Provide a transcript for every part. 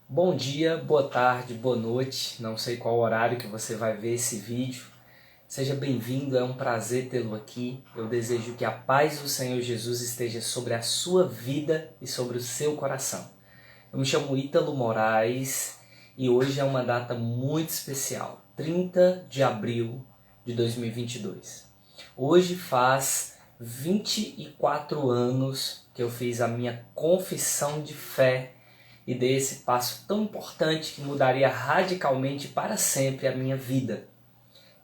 Bom dia, boa tarde, boa noite, não sei qual horário que você vai ver esse vídeo. Seja bem-vindo, é um prazer tê-lo aqui. Eu desejo que a paz do Senhor Jesus esteja sobre a sua vida e sobre o seu coração. Eu me chamo Ítalo Moraes e hoje é uma data muito especial, 30 de abril de 2022. Hoje faz 24 anos que eu fiz a minha confissão de fé e dei esse passo tão importante que mudaria radicalmente para sempre a minha vida.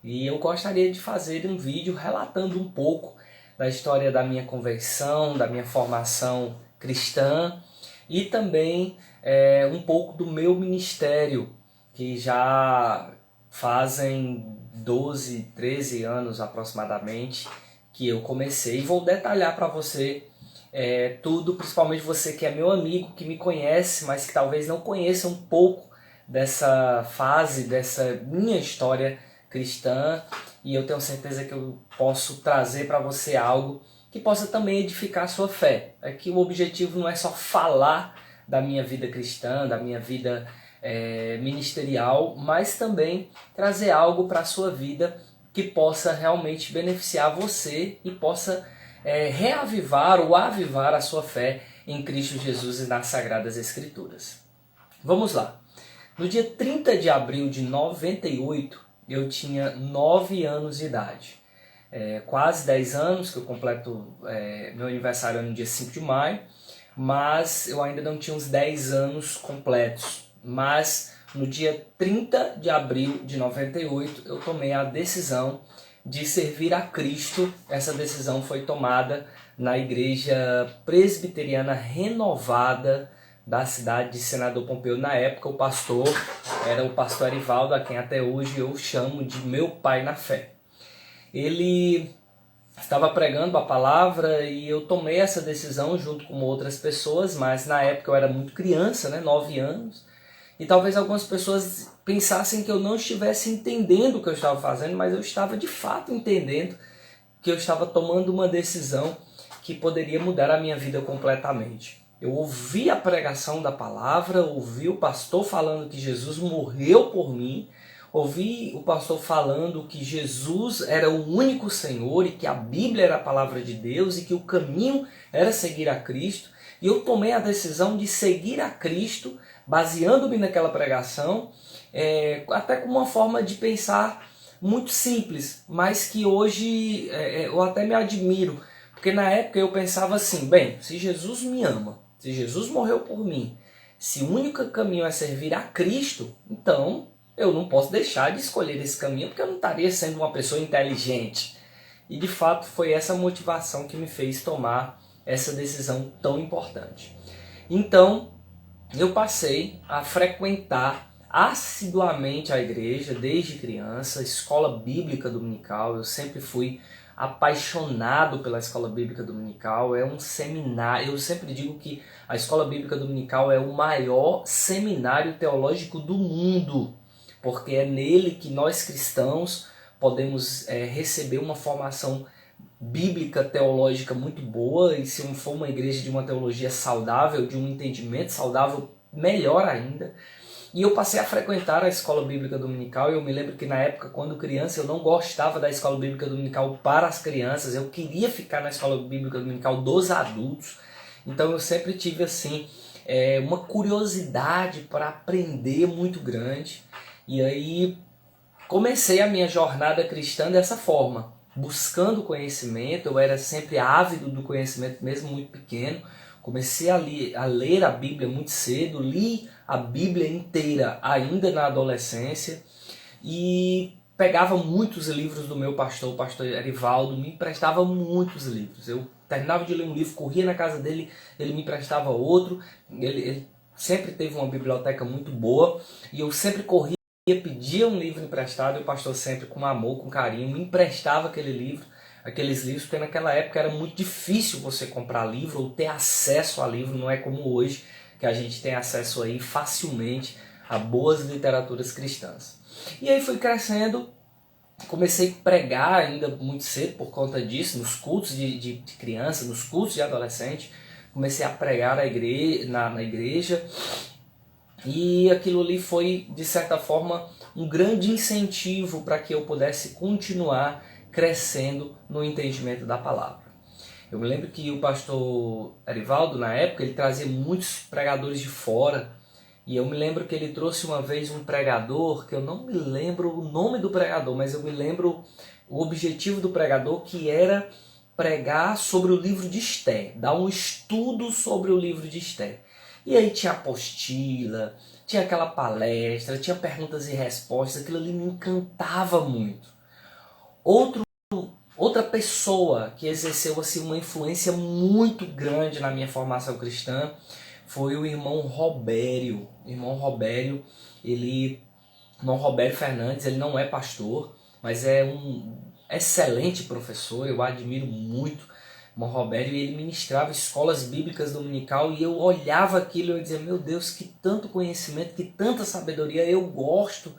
E eu gostaria de fazer um vídeo relatando um pouco da história da minha conversão, da minha formação cristã e também um pouco do meu ministério, que já fazem 12, 13 anos aproximadamente que eu comecei. E vou detalhar para você tudo, principalmente você que é meu amigo, que me conhece, mas que talvez não conheça um pouco dessa fase, dessa minha história cristã, e eu tenho certeza que eu posso trazer para você algo que possa também edificar a sua fé. É que o objetivo não é só falar da minha vida cristã, da minha vida ministerial, mas também trazer algo para a sua vida que possa realmente beneficiar você e possa reavivar ou avivar a sua fé em Cristo Jesus e nas Sagradas Escrituras. Vamos lá. No dia 30 de abril de 98, eu tinha 9 anos de idade. Quase 10 anos, que eu completo meu aniversário no dia 5 de maio, mas eu ainda não tinha uns 10 anos completos. Mas no dia 30 de abril de 98, eu tomei a decisão de servir a Cristo. Essa decisão foi tomada na Igreja Presbiteriana Renovada da cidade de Senador Pompeu. Na época o pastor era o pastor Arivaldo, a quem até hoje eu chamo de meu pai na fé. Ele estava pregando a palavra e eu tomei essa decisão junto com outras pessoas, mas na época eu era muito criança, 9 anos, e talvez algumas pessoas pensassem que eu não estivesse entendendo o que eu estava fazendo, mas eu estava de fato entendendo que eu estava tomando uma decisão que poderia mudar a minha vida completamente. Eu ouvi a pregação da palavra, ouvi o pastor falando que Jesus morreu por mim, ouvi o pastor falando que Jesus era o único Senhor e que a Bíblia era a palavra de Deus e que o caminho era seguir a Cristo. E eu tomei a decisão de seguir a Cristo, baseando-me naquela pregação, até como uma forma de pensar muito simples, mas que hoje eu até me admiro. Porque na época eu pensava assim, bem, se Jesus me ama, se Jesus morreu por mim, se o único caminho é servir a Cristo, então eu não posso deixar de escolher esse caminho, porque eu não estaria sendo uma pessoa inteligente. E de fato foi essa motivação que me fez tomar essa decisão tão importante. Então eu passei a frequentar assiduamente a igreja desde criança, escola bíblica dominical. Eu sempre fui apaixonado pela escola bíblica dominical. É um seminário. Eu sempre digo que a escola bíblica dominical é o maior seminário teológico do mundo, porque é nele que nós cristãos podemos receber uma formação bíblica, teológica muito boa, e se for uma igreja de uma teologia saudável, de um entendimento saudável, melhor ainda. E eu passei a frequentar a escola bíblica dominical, e eu me lembro que na época, quando criança, eu não gostava da escola bíblica dominical para as crianças, eu queria ficar na escola bíblica dominical dos adultos. Então eu sempre tive assim uma curiosidade para aprender muito grande, e aí comecei a minha jornada cristã dessa forma, buscando conhecimento. Eu era sempre ávido do conhecimento, mesmo muito pequeno. Comecei a ler a Bíblia muito cedo, li a Bíblia inteira ainda na adolescência e pegava muitos livros do meu pastor, o pastor Arivaldo, me emprestava muitos livros. Eu terminava de ler um livro, corria na casa dele, ele me emprestava outro. Ele sempre teve uma biblioteca muito boa e eu sempre corria, pedia um livro emprestado, e o pastor sempre com amor, com carinho, me emprestava aqueles livros, porque naquela época era muito difícil você comprar livro ou ter acesso a livro, não é como hoje, que a gente tem acesso aí facilmente a boas literaturas cristãs. E aí fui crescendo, comecei a pregar ainda muito cedo por conta disso, nos cultos de criança, nos cultos de adolescente, comecei a pregar na igreja. E aquilo ali foi, de certa forma, um grande incentivo para que eu pudesse continuar crescendo no entendimento da palavra. Eu me lembro que o pastor Erivaldo, na época, ele trazia muitos pregadores de fora. E eu me lembro que ele trouxe uma vez um pregador, que eu não me lembro o nome do pregador, mas eu me lembro o objetivo do pregador, que era pregar sobre o livro de Esther, dar um estudo sobre o livro de Esther. E aí tinha apostila, tinha aquela palestra, tinha perguntas e respostas, aquilo ali me encantava muito. Outra pessoa que exerceu assim, uma influência muito grande na minha formação cristã foi o irmão Robério. Irmão Robério Fernandes, ele não é pastor, mas é um excelente professor, eu admiro muito o irmão Robério, e ele ministrava escolas bíblicas dominical, e eu olhava aquilo e eu dizia, meu Deus, que tanto conhecimento, que tanta sabedoria, eu gosto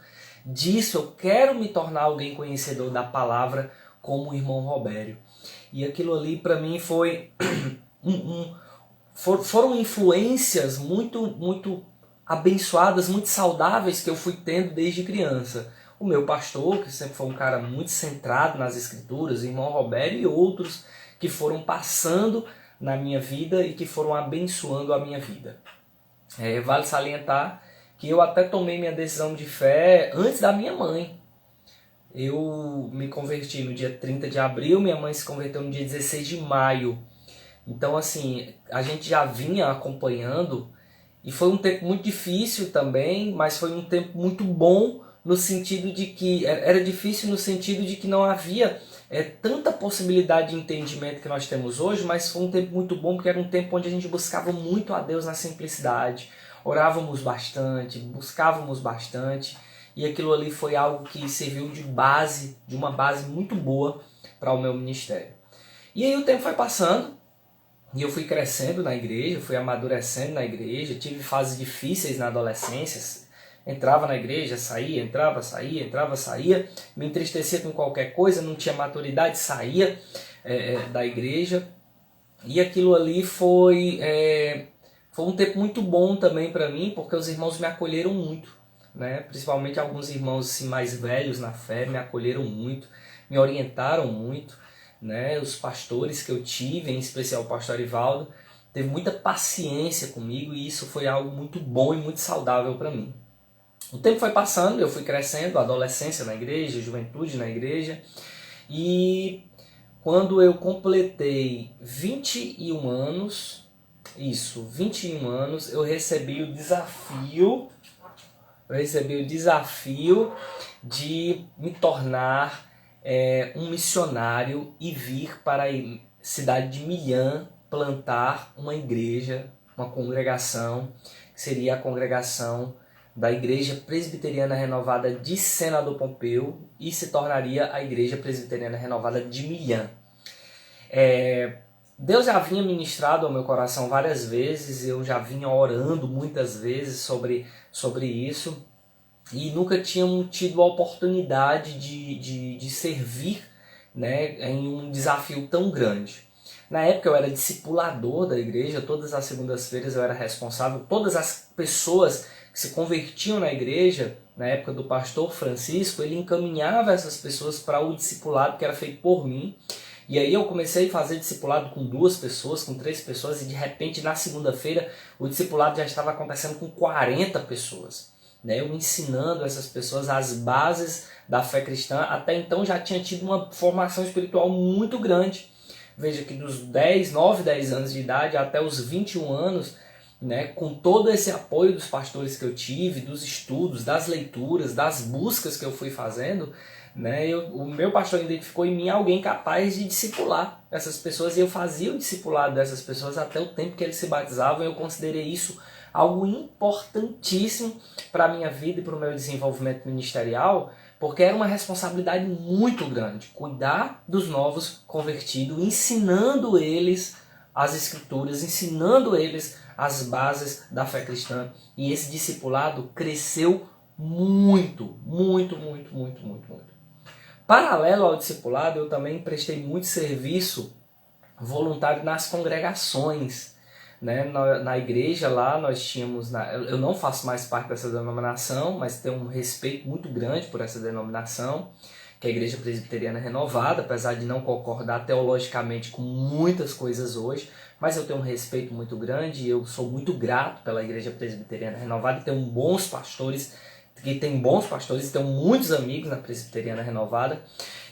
disso, eu quero me tornar alguém conhecedor da palavra como o irmão Robério. E aquilo ali para mim foi foram influências muito abençoadas, muito saudáveis que eu fui tendo desde criança. O meu pastor, que sempre foi um cara muito centrado nas escrituras, o irmão Robério e outros que foram passando na minha vida e que foram abençoando a minha vida. Vale salientar que eu até tomei minha decisão de fé antes da minha mãe. Eu me converti no dia 30 de abril, minha mãe se converteu no dia 16 de maio. Então, assim, a gente já vinha acompanhando e foi um tempo muito difícil também, mas foi um tempo muito bom no sentido de que era difícil no sentido de que não havia tanta possibilidade de entendimento que nós temos hoje, mas foi um tempo muito bom porque era um tempo onde a gente buscava muito a Deus na simplicidade, orávamos bastante, buscávamos bastante, e aquilo ali foi algo que serviu de base, de uma base muito boa para o meu ministério. E aí o tempo foi passando, e eu fui crescendo na igreja, fui amadurecendo na igreja, tive fases difíceis na adolescência, entrava na igreja, saía, entrava, saía, me entristecia com qualquer coisa, não tinha maturidade, saía da igreja. E aquilo ali foi um tempo muito bom também para mim, porque os irmãos me acolheram muito, né? Principalmente alguns irmãos assim, mais velhos na fé me acolheram muito, me orientaram muito. Né, os pastores que eu tive, em especial o pastor Erivaldo, teve muita paciência comigo e isso foi algo muito bom e muito saudável para mim. O tempo foi passando, eu fui crescendo, adolescência na igreja, juventude na igreja, e quando eu completei 21 anos, 21 anos, eu recebi o desafio de me tornar um missionário e vir para a cidade de Milhã plantar uma igreja, uma congregação, que seria a congregação da Igreja Presbiteriana Renovada de Senador Pompeu e se tornaria a Igreja Presbiteriana Renovada de Milhã. Deus já vinha ministrado ao meu coração várias vezes, eu já vinha orando muitas vezes sobre isso, e nunca tínhamos tido a oportunidade de servir, né, em um desafio tão grande. Na época eu era discipulador da igreja, todas as segundas-feiras eu era responsável, todas as pessoas que se convertiam na igreja, na época do pastor Francisco, ele encaminhava essas pessoas para o discipulado que era feito por mim. E aí eu comecei a fazer discipulado com 2 pessoas, com 3 pessoas, e de repente na segunda-feira o discipulado já estava acontecendo com 40 pessoas. Eu ensinando essas pessoas as bases da fé cristã. Até então já tinha tido uma formação espiritual muito grande. Veja que dos 9, 10 anos de idade até os 21 anos, né, com todo esse apoio dos pastores que eu tive, dos estudos, das leituras, das buscas que eu fui fazendo, né, o meu pastor identificou em mim alguém capaz de discipular essas pessoas, e eu fazia o discipulado dessas pessoas até o tempo que eles se batizavam. Eu considerei isso algo importantíssimo para a minha vida e para o meu desenvolvimento ministerial, porque era uma responsabilidade muito grande, cuidar dos novos convertidos, ensinando eles as escrituras, ensinando eles as bases da fé cristã. E esse discipulado cresceu muito. Paralelo ao discipulado, eu também prestei muito serviço voluntário nas congregações. né? Na igreja lá nós tínhamos, eu não faço mais parte dessa denominação, mas tenho um respeito muito grande por essa denominação, que é a Igreja Presbiteriana Renovada, apesar de não concordar teologicamente com muitas coisas hoje, mas eu tenho um respeito muito grande e eu sou muito grato pela Igreja Presbiteriana Renovada e tenho bons pastores, tenho muitos amigos na Presbiteriana Renovada.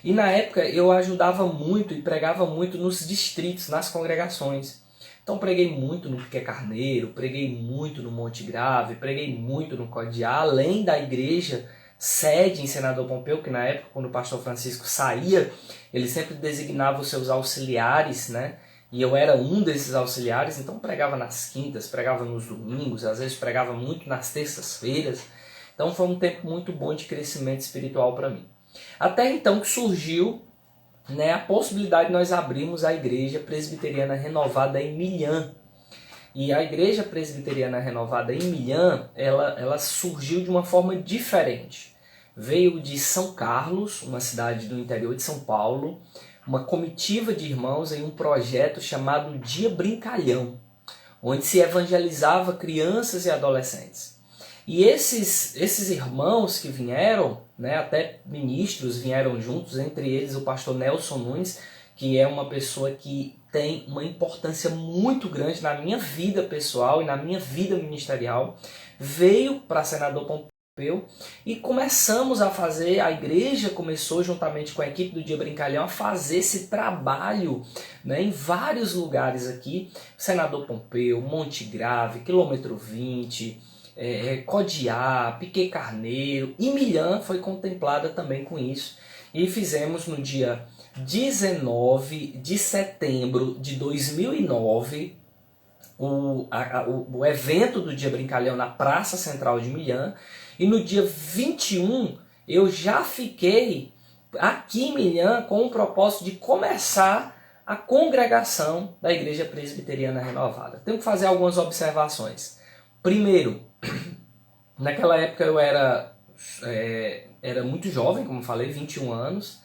E na época eu ajudava muito e pregava muito nos distritos, nas congregações. Então preguei muito no Piquet Carneiro, preguei muito no Monte Grave, preguei muito no Codiá, além da igreja sede em Senador Pompeu, que na época, quando o pastor Francisco saía, ele sempre designava os seus auxiliares, né? E eu era um desses auxiliares, então pregava nas quintas, pregava nos domingos, às vezes pregava muito nas terças-feiras. Então foi um tempo muito bom de crescimento espiritual para mim. Até então que surgiu, né, a possibilidade de nós abrirmos a Igreja Presbiteriana Renovada em Milhã. E a Igreja Presbiteriana Renovada em Milhã, ela surgiu de uma forma diferente. Veio de São Carlos, uma cidade do interior de São Paulo, uma comitiva de irmãos em um projeto chamado Dia Brincalhão, onde se evangelizava crianças e adolescentes. E esses irmãos que vieram, né, até ministros vieram juntos, entre eles o pastor Nelson Nunes, que é uma pessoa que tem uma importância muito grande na minha vida pessoal e na minha vida ministerial, veio para Senador Pompeu e começamos a fazer, a igreja começou juntamente com a equipe do Dia Brincalhão a fazer esse trabalho, né, em vários lugares aqui, Senador Pompeu, Monte Grave, Quilômetro 20, Codiá, Piquet Carneiro e Milhã foi contemplada também com isso. E fizemos no dia 19 de setembro de 2009 o evento do Dia Brincalhão na Praça Central de Milhã. E no dia 21 eu já fiquei aqui em Milhã com o propósito de começar a congregação da Igreja Presbiteriana Renovada. Tenho que fazer algumas observações. Primeiro, naquela época eu era muito jovem, como falei, 21 anos.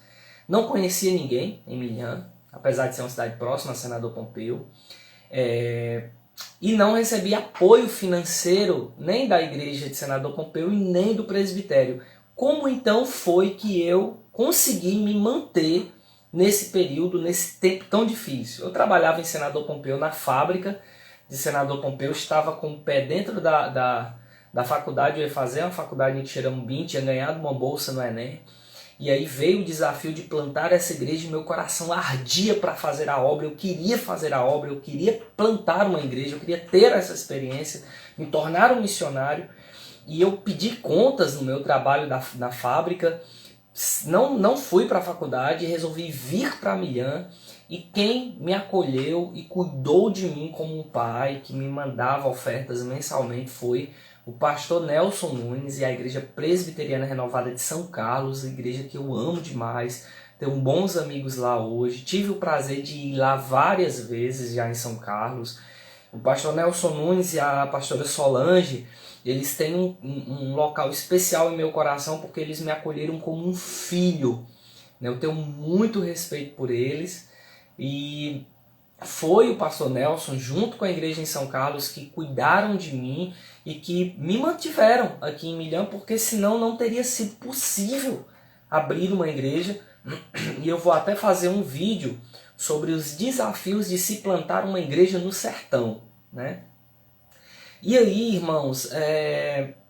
Não conhecia ninguém em Milhã, apesar de ser uma cidade próxima a Senador Pompeu. E não recebia apoio financeiro nem da igreja de Senador Pompeu e nem do presbitério. Como então foi que eu consegui me manter nesse período, nesse tempo tão difícil? Eu trabalhava em Senador Pompeu na fábrica de Senador Pompeu, estava com o pé dentro da faculdade, eu ia fazer uma faculdade em Xerambim, tinha ganhado uma bolsa no Enem, e aí veio o desafio de plantar essa igreja e meu coração ardia para fazer a obra, eu queria fazer a obra, eu queria plantar uma igreja, eu queria ter essa experiência, me tornar um missionário, e eu pedi contas no meu trabalho na fábrica, não fui para a faculdade, resolvi vir para Milhã. E quem me acolheu e cuidou de mim como um pai, que me mandava ofertas mensalmente, foi o pastor Nelson Nunes e a Igreja Presbiteriana Renovada de São Carlos, igreja que eu amo demais, tenho bons amigos lá hoje, tive o prazer de ir lá várias vezes já em São Carlos. O pastor Nelson Nunes e a pastora Solange, eles têm um local especial em meu coração porque eles me acolheram como um filho. Eu tenho muito respeito por eles. E foi o pastor Nelson, junto com a igreja em São Carlos, que cuidaram de mim e que me mantiveram aqui em Milhã, porque senão não teria sido possível abrir uma igreja. E eu vou até fazer um vídeo sobre os desafios de se plantar uma igreja no sertão, né? E aí, irmãos,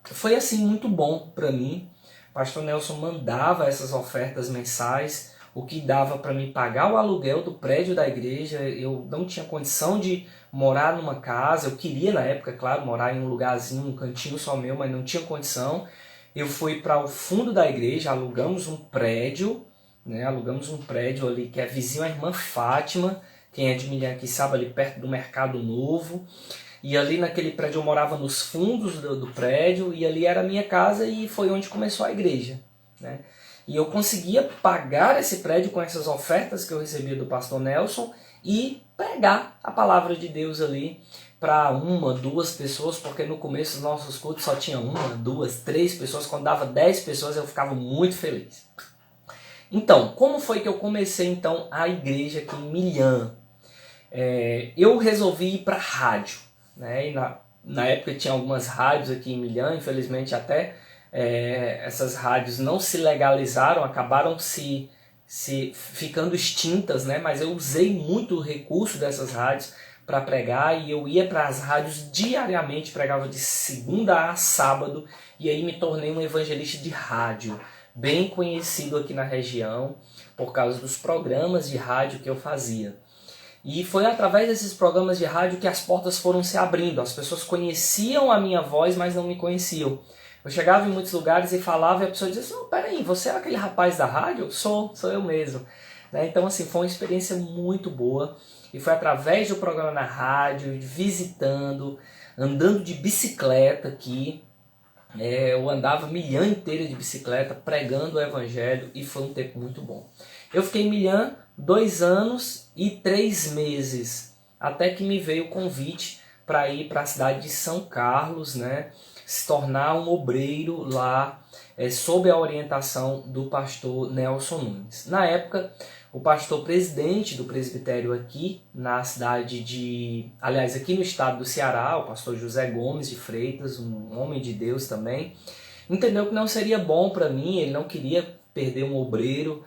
foi assim muito bom para mim. O pastor Nelson mandava essas ofertas mensais, o que dava para me pagar o aluguel do prédio da igreja. Eu não tinha condição de morar numa casa, eu queria na época, claro, morar em um lugarzinho, um cantinho só meu, mas não tinha condição. Eu fui para o fundo da igreja, alugamos um prédio, né? Alugamos um prédio ali que é vizinho à irmã Fátima, quem é de Milhã aqui sabe, ali perto do Mercado Novo. E ali naquele prédio eu morava nos fundos do prédio, e ali era a minha casa e foi onde começou a igreja, né? E eu conseguia pagar esse prédio com essas ofertas que eu recebia do pastor Nelson e pregar a palavra de Deus ali para 1, 2 pessoas, porque no começo dos nossos cultos só tinha 1, 2, 3 pessoas. Quando dava 10 pessoas eu ficava muito feliz. Então, como foi que eu comecei então a igreja aqui em Milhã? eu resolvi ir para rádio, né? E na época tinha algumas rádios aqui em Milhã, infelizmente até essas rádios não se legalizaram, acabaram se ficando extintas, né? Mas eu usei muito o recurso dessas rádios para pregar, e eu ia para as rádios diariamente, pregava de segunda a sábado, e aí me tornei um evangelista de rádio, bem conhecido aqui na região, por causa dos programas de rádio que eu fazia. E foi através desses programas de rádio que as portas foram se abrindo, as pessoas conheciam a minha voz, mas não me conheciam. Eu chegava em muitos lugares e falava, e a pessoa dizia assim, "Não, peraí, você é aquele rapaz da rádio?" Sou eu mesmo. Né? Então assim, foi uma experiência muito boa. E foi através do programa na rádio, visitando, andando de bicicleta aqui. Eu andava Milhã inteira de bicicleta, pregando o evangelho, e foi um tempo muito bom. Eu fiquei em Milhã 2 anos e 3 meses, até que me veio o convite para ir para a cidade de São Carlos, né? Se tornar um obreiro lá, sob a orientação do pastor Nelson Nunes. Na época, o pastor presidente do presbitério aqui na cidade aqui no estado do Ceará, o pastor José Gomes de Freitas, um homem de Deus também, entendeu que não seria bom para mim, ele não queria perder um obreiro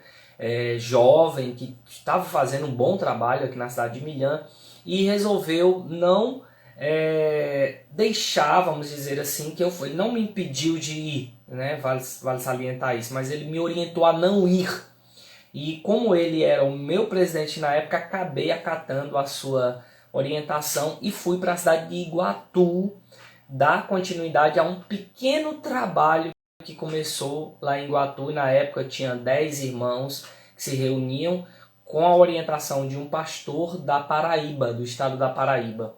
jovem que estava fazendo um bom trabalho aqui na cidade de Milhã, e resolveu não deixar, vamos dizer assim, que ele não me impediu de ir, né? Vale salientar isso, mas ele me orientou a não ir. E como ele era o meu presidente na época, acabei acatando a sua orientação e fui para a cidade de Iguatu dar continuidade a um pequeno trabalho que começou lá em Iguatu. E na época tinha 10 irmãos que se reuniam com a orientação de um pastor da Paraíba, do estado da Paraíba.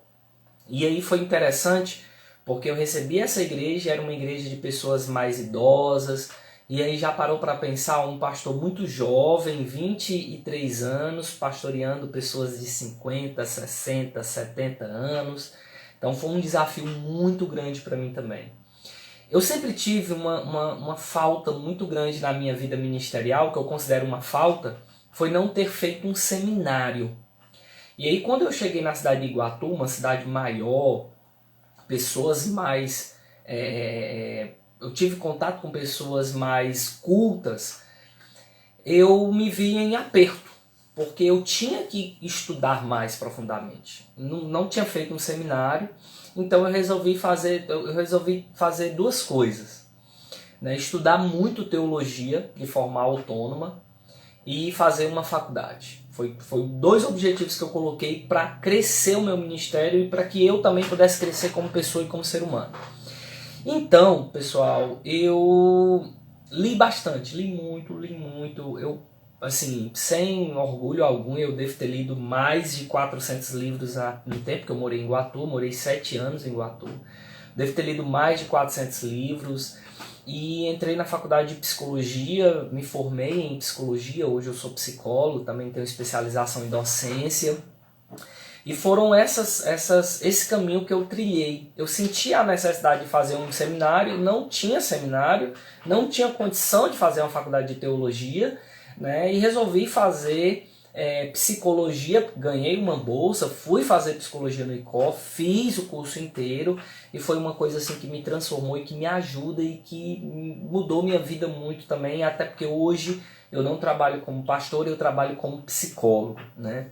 E aí foi interessante porque eu recebi essa igreja, era uma igreja de pessoas mais idosas. E aí já parou para pensar, um pastor muito jovem, 23 anos, pastoreando pessoas de 50, 60, 70 anos. Então foi um desafio muito grande para mim também. Eu sempre tive uma falta muito grande na minha vida ministerial, que eu considero uma falta, foi não ter feito um seminário. E aí quando eu cheguei na cidade de Iguatu, uma cidade maior, pessoas mais... eu tive contato com pessoas mais cultas, eu me vi em aperto, porque eu tinha que estudar mais profundamente. Não tinha feito um seminário, então eu resolvi fazer 2 coisas. Né? Estudar muito teologia de forma autônoma e fazer uma faculdade. Foi 2 objetivos que eu coloquei para crescer o meu ministério e para que eu também pudesse crescer como pessoa e como ser humano. Então, pessoal, eu li bastante, li muito. Eu, assim, sem orgulho algum, eu devo ter lido mais de 400 livros no tempo que eu morei em Iguatu, morei 7 anos em Iguatu. Devo ter lido mais de 400 livros e entrei na faculdade de psicologia, me formei em psicologia, hoje eu sou psicólogo, também tenho especialização em docência. E foram esse caminho que eu trilhei. Eu senti a necessidade de fazer um seminário, não tinha seminário, não tinha condição de fazer uma faculdade de teologia, né? E resolvi fazer psicologia, ganhei uma bolsa, fui fazer psicologia no ICOF, fiz o curso inteiro e foi uma coisa assim que me transformou e que me ajuda e que mudou minha vida muito também, até porque hoje eu não trabalho como pastor, eu trabalho como psicólogo, né?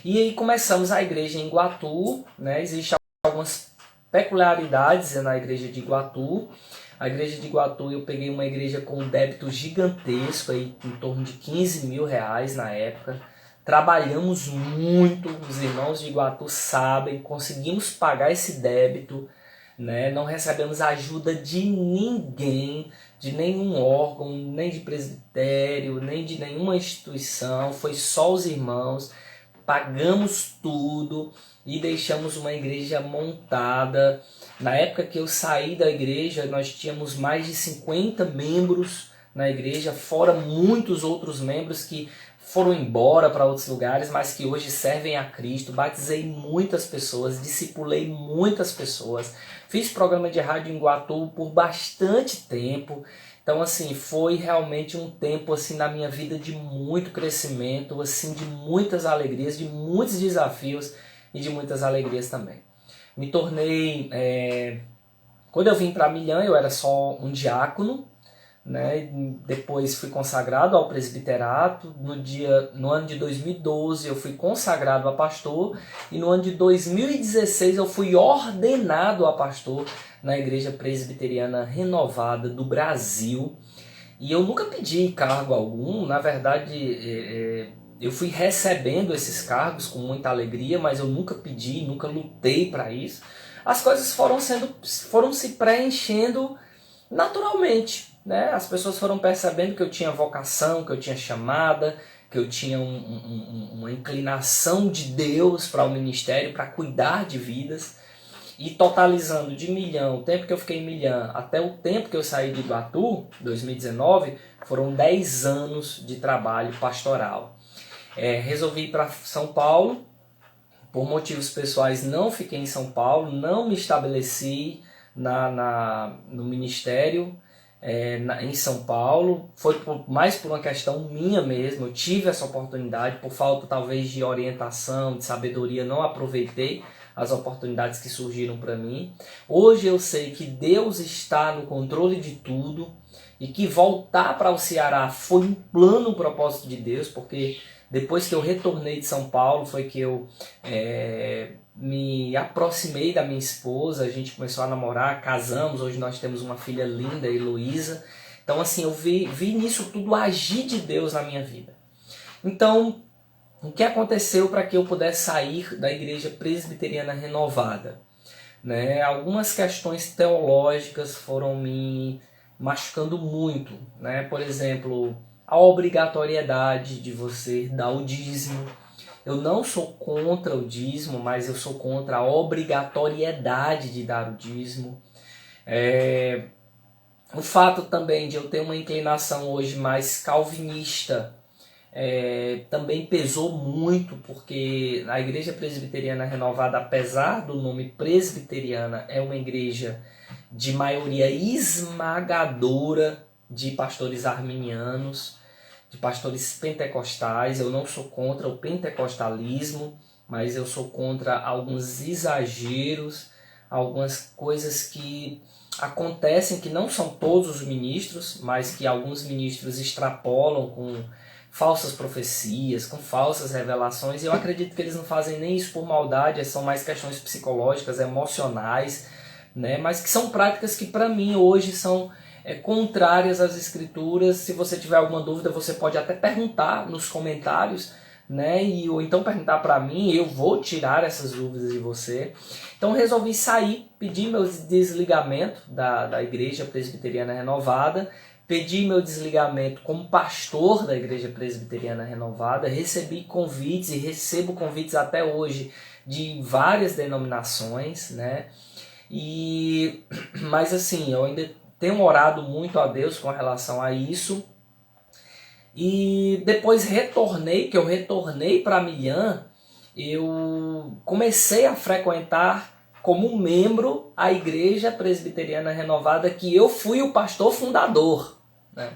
E aí começamos a igreja em Iguatu, né? Existem algumas peculiaridades na igreja de Iguatu. A igreja de Iguatu, eu peguei uma igreja com um débito gigantesco, aí, em torno de 15 mil reais na época. Trabalhamos muito, os irmãos de Iguatu sabem, conseguimos pagar esse débito, né? Não recebemos ajuda de ninguém, de nenhum órgão, nem de presbitério, nem de nenhuma instituição, foi só os irmãos. Pagamos tudo e deixamos uma igreja montada. Na época que eu saí da igreja, nós tínhamos mais de 50 membros na igreja, fora muitos outros membros que foram embora para outros lugares, mas que hoje servem a Cristo. Batizei muitas pessoas, discipulei muitas pessoas, fiz programa de rádio em Iguatu por bastante tempo. Então, assim, foi realmente um tempo assim na minha vida de muito crescimento, assim, de muitas alegrias, de muitos desafios e de muitas alegrias também. Me tornei, quando eu vim para Milhã, eu era só um diácono, né? Depois fui consagrado ao presbiterato. No ano de 2012 eu fui consagrado a pastor, e no ano de 2016 eu fui ordenado a pastor na Igreja Presbiteriana Renovada do Brasil. E eu nunca pedi cargo algum, na verdade eu fui recebendo esses cargos com muita alegria, mas eu nunca pedi, nunca lutei para isso. As coisas foram se preenchendo naturalmente, né? As pessoas foram percebendo que eu tinha vocação, que eu tinha chamada, que eu tinha uma inclinação de Deus para o ministério, para cuidar de vidas. E totalizando de Milhã, o tempo que eu fiquei em Milhã até o tempo que eu saí de Iguatu, 2019, foram 10 anos de trabalho pastoral. Resolvi ir para São Paulo, por motivos pessoais não fiquei em São Paulo, não me estabeleci no ministério em São Paulo. Foi mais por uma questão minha mesmo. Eu tive essa oportunidade, por falta talvez de orientação, de sabedoria, não aproveitei as oportunidades que surgiram para mim. Hoje eu sei que Deus está no controle de tudo e que voltar para o Ceará foi um plano, um propósito de Deus, porque depois que eu retornei de São Paulo foi que eu me aproximei da minha esposa, a gente começou a namorar, casamos, hoje nós temos uma filha linda, Heloísa. Então assim, eu vi nisso tudo agir de Deus na minha vida. Então, o que aconteceu para que eu pudesse sair da Igreja Presbiteriana Renovada? Né? Algumas questões teológicas foram me machucando muito. Né? Por exemplo, a obrigatoriedade de você dar o dízimo. Eu não sou contra o dízimo, mas eu sou contra a obrigatoriedade de dar o dízimo. O fato também de eu ter uma inclinação hoje mais calvinista também pesou muito, porque a Igreja Presbiteriana Renovada, apesar do nome presbiteriana, é uma igreja de maioria esmagadora de pastores arminianos, de pastores pentecostais. Eu não sou contra o pentecostalismo, mas eu sou contra alguns exageros, algumas coisas que acontecem, que não são todos os ministros, mas que alguns ministros extrapolam com falsas profecias, com falsas revelações. E eu acredito que eles não fazem nem isso por maldade, são mais questões psicológicas, emocionais, né? Mas que são práticas que para mim hoje são contrárias às escrituras. Se você tiver alguma dúvida, você pode até perguntar nos comentários, né? Ou então perguntar para mim, eu vou tirar essas dúvidas de você. Então resolvi sair, pedir meu desligamento da Igreja Presbiteriana Renovada, pedi meu desligamento como pastor da Igreja Presbiteriana Renovada, recebi convites e recebo convites até hoje de várias denominações, né? Mas assim, eu ainda tenho orado muito a Deus com relação a isso. E depois que eu retornei para Milhã, eu comecei a frequentar como membro a Igreja Presbiteriana Renovada, que eu fui o pastor fundador, né?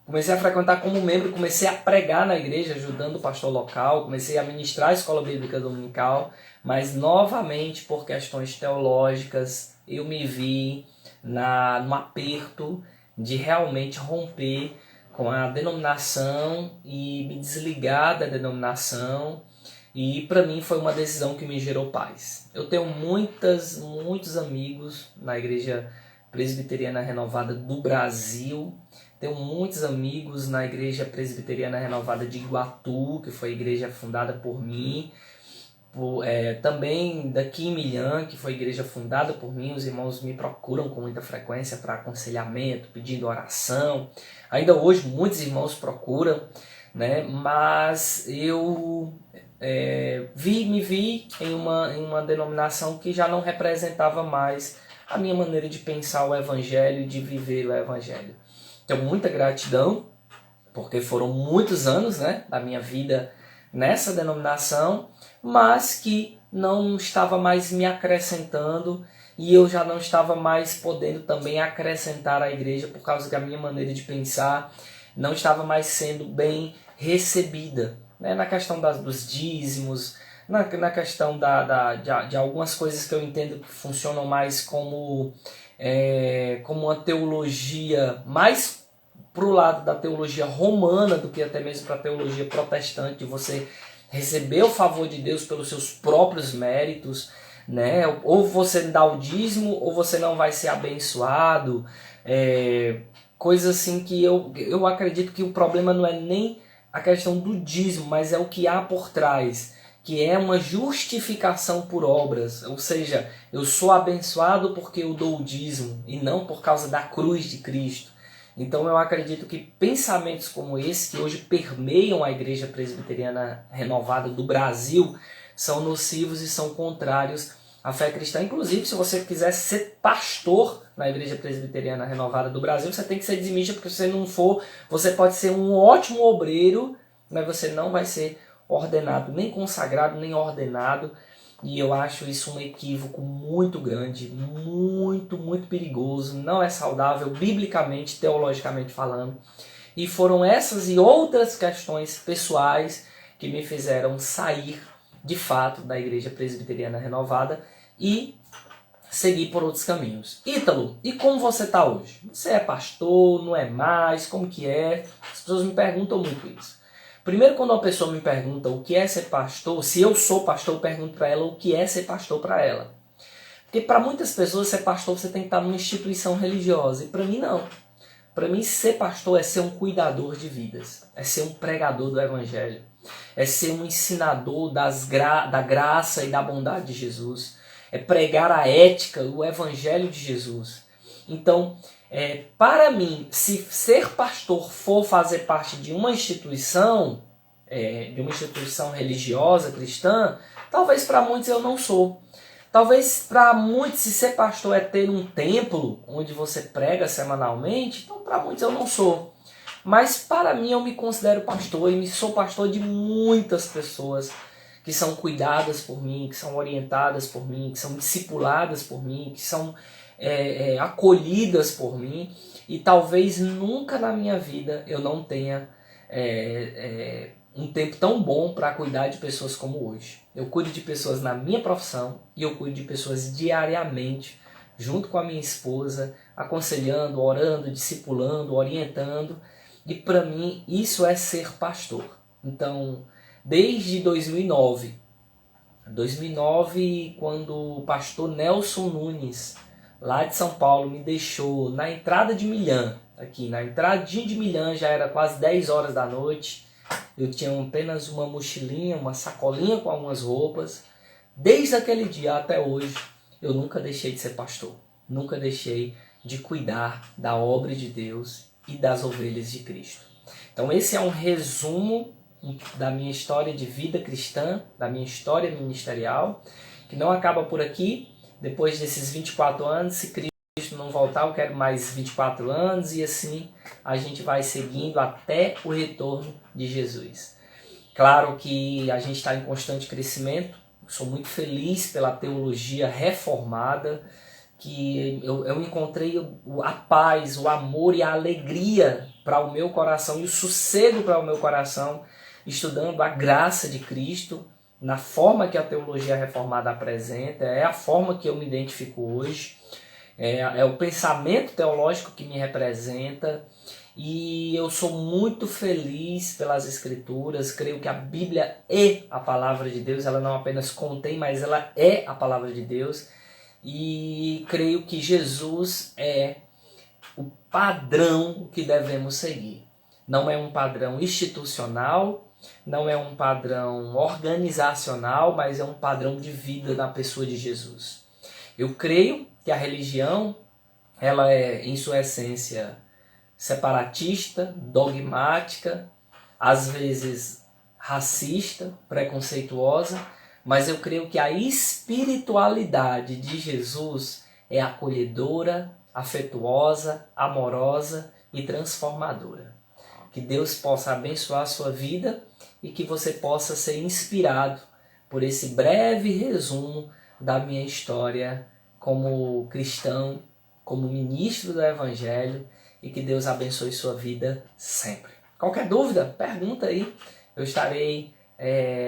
Comecei a frequentar como membro, comecei a pregar na igreja, ajudando o pastor local, comecei a ministrar a escola bíblica dominical, mas novamente por questões teológicas eu me vi no aperto de realmente romper com a denominação e me desligar da denominação. E para mim foi uma decisão que me gerou paz. Eu tenho muitos amigos na Igreja Presbiteriana Renovada do Brasil. Tenho muitos amigos na Igreja Presbiteriana Renovada de Iguatu, que foi a igreja fundada por mim. Também daqui em Milhã, que foi a igreja fundada por mim. Os irmãos me procuram com muita frequência para aconselhamento, pedindo oração. Ainda hoje muitos irmãos procuram, né? Mas eu me vi em uma denominação que já não representava mais a minha maneira de pensar o Evangelho e de viver o Evangelho. Tenho muita gratidão porque foram muitos anos, né, da minha vida nessa denominação, mas que não estava mais me acrescentando e eu já não estava mais podendo também acrescentar à igreja por causa que a minha maneira de pensar não estava mais sendo bem recebida, né, na questão dos dízimos, na questão de algumas coisas que eu entendo que funcionam mais como uma teologia mais para o lado da teologia romana do que até mesmo para a teologia protestante, de você receber o favor de Deus pelos seus próprios méritos, né? Ou você dá o dízimo ou você não vai ser abençoado, coisas assim que eu acredito que o problema não é nem a questão do dízimo, mas é o que há por trás, que é uma justificação por obras, ou seja, eu sou abençoado porque eu dou o dízimo e não por causa da cruz de Cristo. Então eu acredito que pensamentos como esse, que hoje permeiam a Igreja Presbiteriana Renovada do Brasil, são nocivos e são contrários à fé cristã. Inclusive, se você quiser ser pastor na Igreja Presbiteriana Renovada do Brasil, você tem que ser dizimista, porque se você não for, você pode ser um ótimo obreiro, mas você não vai ser ordenado, nem consagrado, nem ordenado. E eu acho isso um equívoco muito grande, muito, muito perigoso, não é saudável, biblicamente, teologicamente falando. E foram essas e outras questões pessoais que me fizeram sair, de fato, da Igreja Presbiteriana Renovada e seguir por outros caminhos. Ítalo, e como você está hoje? Você é pastor, não é mais, como que é? As pessoas me perguntam muito isso. Primeiro, quando uma pessoa me pergunta o que é ser pastor, se eu sou pastor, eu pergunto para ela o que é ser pastor para ela. Porque para muitas pessoas, ser pastor, você tem que estar numa instituição religiosa. E para mim, não. Para mim, ser pastor é ser um cuidador de vidas. É ser um pregador do Evangelho. É ser um ensinador da graça e da bondade de Jesus. É pregar a ética, o Evangelho de Jesus. Então, para mim, se ser pastor for fazer parte de uma instituição religiosa, cristã, talvez para muitos eu não sou. Talvez para muitos, se ser pastor é ter um templo onde você prega semanalmente, então para muitos eu não sou. Mas para mim eu me considero pastor e sou pastor de muitas pessoas que são cuidadas por mim, que são orientadas por mim, que são discipuladas por mim, que são acolhidas por mim, e talvez nunca na minha vida eu não tenha um tempo tão bom para cuidar de pessoas como hoje. Eu cuido de pessoas na minha profissão e eu cuido de pessoas diariamente, junto com a minha esposa, aconselhando, orando, discipulando, orientando, e para mim isso é ser pastor. Então, desde 2009, quando o pastor Nelson Nunes, lá de São Paulo, me deixou na entrada de Milhã, aqui na entradinha de Milhã, já era quase 10 horas da noite, eu tinha apenas uma mochilinha, uma sacolinha com algumas roupas. Desde aquele dia até hoje, eu nunca deixei de ser pastor, nunca deixei de cuidar da obra de Deus e das ovelhas de Cristo. Então esse é um resumo da minha história de vida cristã, da minha história ministerial, que não acaba por aqui. Depois desses 24 anos, se Cristo não voltar, eu quero mais 24 anos, e assim a gente vai seguindo até o retorno de Jesus. Claro que a gente está em constante crescimento, sou muito feliz pela teologia reformada, que eu encontrei a paz, o amor e a alegria para o meu coração e o sossego para o meu coração, estudando a graça de Cristo, na forma que a teologia reformada apresenta, é a forma que eu me identifico hoje, é o pensamento teológico que me representa, e eu sou muito feliz pelas Escrituras. Creio que a Bíblia é a palavra de Deus, ela não apenas contém, mas ela é a palavra de Deus, e creio que Jesus é o padrão que devemos seguir. Não é um padrão institucional, não é um padrão organizacional, mas é um padrão de vida na pessoa de Jesus. Eu creio que a religião, ela é, em sua essência, separatista, dogmática, às vezes racista, preconceituosa, mas eu creio que a espiritualidade de Jesus é acolhedora, afetuosa, amorosa e transformadora. Que Deus possa abençoar a sua vida e que você possa ser inspirado por esse breve resumo da minha história como cristão, como ministro do Evangelho, e que Deus abençoe sua vida sempre. Qualquer dúvida, pergunta aí. Eu estarei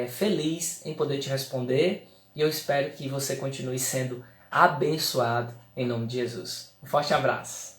feliz em poder te responder e eu espero que você continue sendo abençoado em nome de Jesus. Um forte abraço.